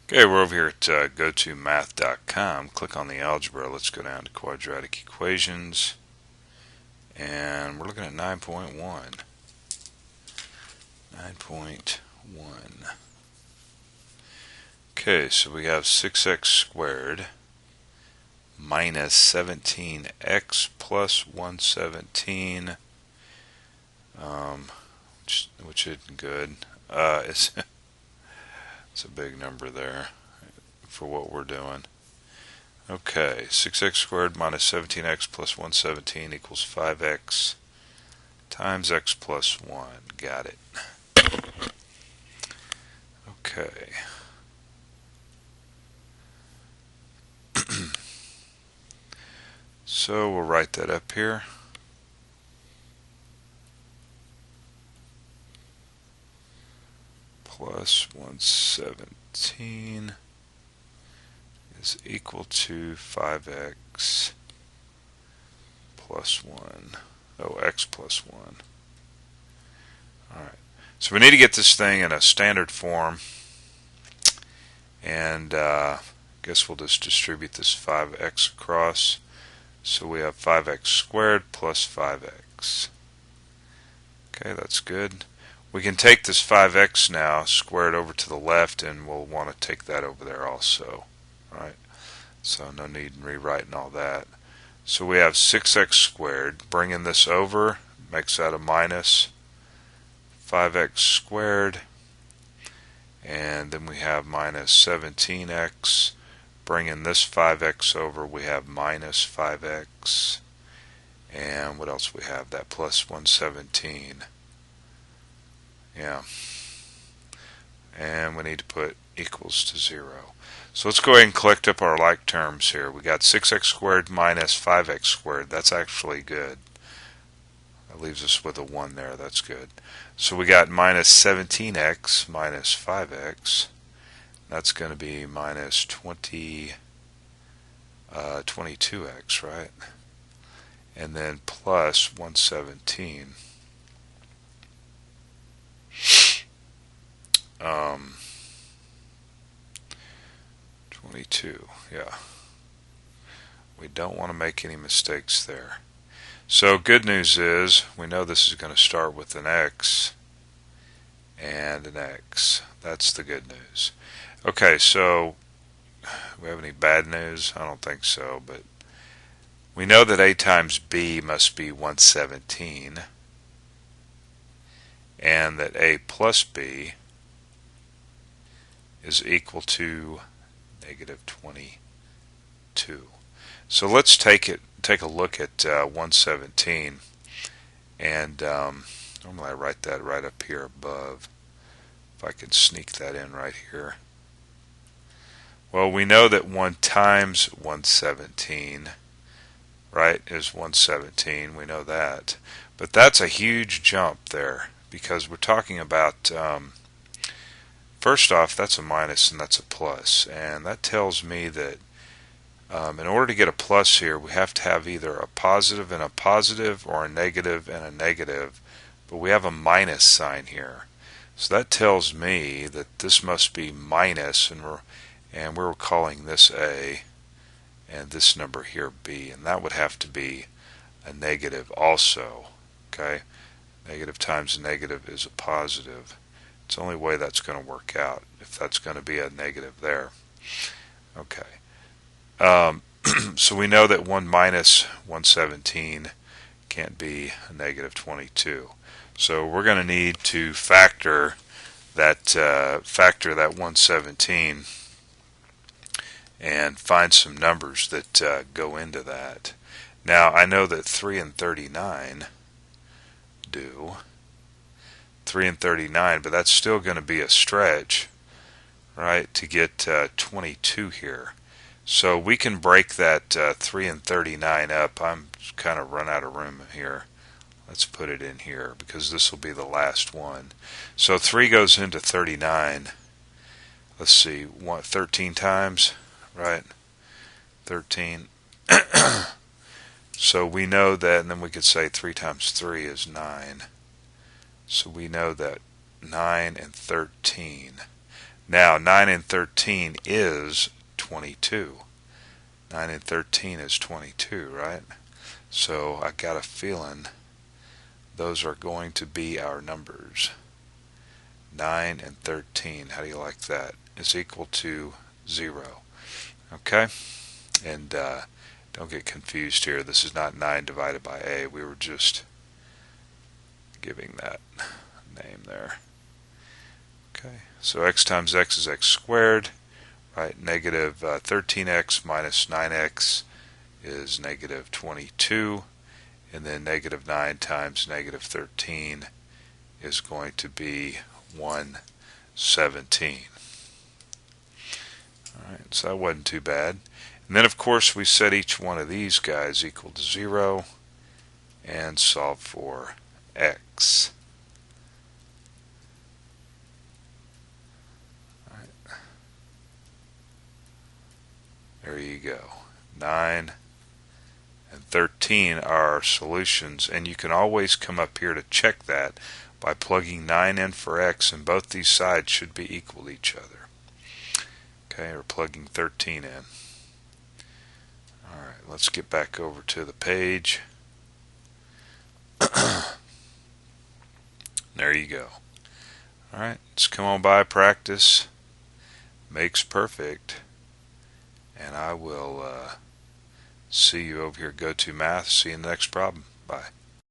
Okay, we're over here at gotomath.com. Click on the algebra. Let's go down to quadratic equations. And we're looking at 9.1. 9.1. Okay, so we have 6x squared minus 17x plus 117, which isn't good. It's a big number there for what we're doing. Okay, 6x squared minus 17x plus 117 equals 5x times x plus 1. Got it. Okay. So we'll write that up here. Plus 117 is equal to 5x plus 1. Oh, x plus 1. Alright, so we need to get this thing in a standard form, and I guess we'll just distribute this 5x across. So we have 5x squared plus 5x. Okay, that's good. We can take this 5x now, square it over to the left, and we'll want to take that over there also. Right? So no need in rewriting all that. So we have 6x squared. Bringing this over makes that a minus 5x squared. And then we have minus 17x. Bringing this 5x over, we have minus 5x. And what else we have? That plus 117. Yeah. And we need to put equals to 0. So let's go ahead and collect up our like terms here. We got 6x squared minus 5x squared. That's actually good. That leaves us with a 1 there. That's good. So we got minus 17x minus 5x. That's going to be minus 22x, right? And then plus 117. 22, yeah. We don't want to make any mistakes there. So good news is we know this is going to start with an x and an x. That's the good news. Okay, so we have any bad news? I don't think so, but we know that a times b must be 117, and that a plus b is equal to negative 22. So let's take a look at 117, and normally I write that right up here above. If I could sneak that in right here. Well, we know that 1 times 117, right, is 117. We know that. But that's a huge jump there, because we're talking about, first off, that's a minus and that's a plus. And that tells me that in order to get a plus here, we have to have either a positive and a positive, or a negative and a negative. But we have a minus sign here. So that tells me that this must be minus, and we're calling this A, and this number here B, and that would have to be a negative also. Okay, negative times a negative is a positive. It's the only way that's going to work out, if that's going to be a negative there. Okay, so we know that 1 minus 117 can't be a negative 22. So we're going to need to factor that 117 and find some numbers that go into that. Now I know that 3 and 39 do. 3 and 39, but that's still going to be a stretch, right, to get 22 here. So we can break that 3 and 39 up. I'm kind of run out of room here. Let's put it in here, because this will be the last one. So 3 goes into 39. Let's see, 13 times, right? 13. So we know that, and then we could say 3 times 3 is 9. So we know that 9 and 13. Now 9 and 13 is 22. 9 and 13 is 22, right? So I got a feeling those are going to be our numbers. 9 and 13, how do you like that? Is equal to 0. Okay? And don't get confused here. This is not 9 divided by a. We were just giving that name there. Okay, so x times x is x squared, right? Negative 13x minus 9x is negative 22, and then negative 9 times negative 13 is going to be 117. Alright, so that wasn't too bad. And then of course we set each one of these guys equal to 0 and solve for x. Alright. There you go. 9 and 13 are our solutions, and you can always come up here to check that by plugging 9 in for x, and both these sides should be equal to each other. Okay, or plugging 13 in. Alright, let's get back over to the page. There you go. Alright, let's come on by. Practice makes perfect. And I will see you over here. Go to math. See you in the next problem. Bye.